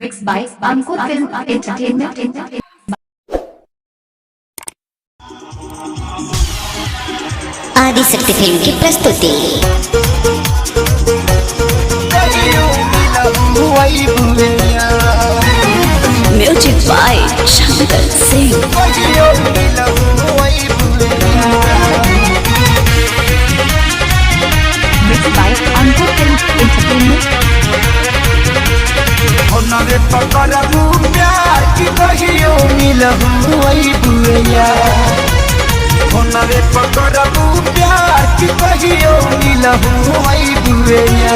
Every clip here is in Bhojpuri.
Mixed by Ankur Film Entertainment. Adishakti film की प्रस्तुति। Music by Shankar Singh. Mixed by Ankur Film Entertainment. होनरे पकड़बू प्यार की कहियो मिलहू वही बुआ। होनरे पकड़बू प्यार की कहियो मिलहू वही बुआ।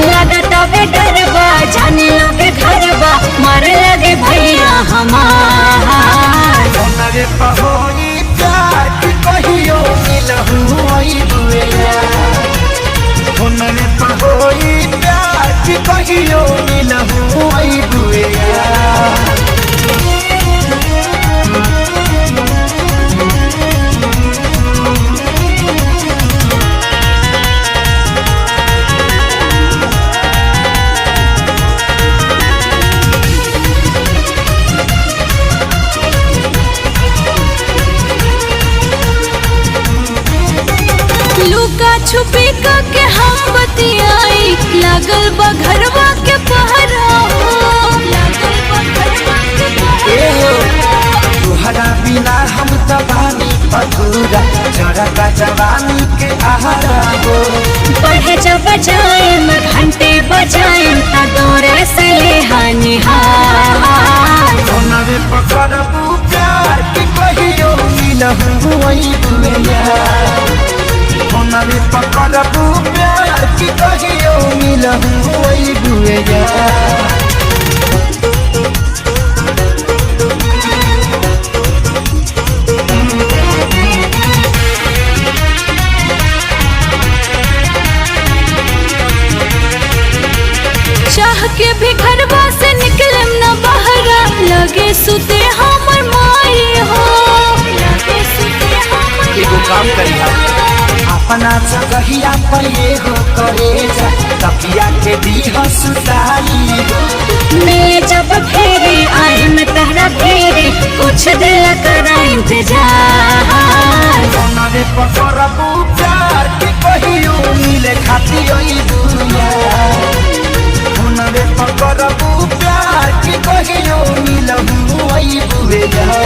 लगता बे डरबा जाने लगे घरबा मारे लगे भैया हमार। होनरे पहोई प्यार की कहियो मिलहू वही बुआ। होनरे पहोई प्यार की कहियो मिलहू वही बुआ। लुका छुपी के हम बतियाई लागल बा घरवा के पहरा हो। लागल बा घरवा के पहरा। तुहरा बिना हम तबानी अधूरा जरा जवानी के आहारा हो। पढ़े जब जाए मैं घंटे बजाए ता दौरे से ले हानिहार। होनरे पकड़बू प्यार की कहियो मिलहू वही बुआ। होनरे पकड़बू प्यार की कहियो मिलहू वही बुआ। चाह के भी घरवा से निकले न बहरा लगे सुते हमर माई हो। लगे सुते हमर एगो काम करिया अपना जगहिया पर ये हो करे जा तकिया के दी सुताई हो। मैं जब फेरे आए मैं तहरा फेरे कुछ दिल करा इंतजार। होनरे पकड़बू प्यार की कहियो मिले खाती ओई दुनिया। होनरे पकड़बू प्यार की कहियो मिलहू वही बुआ।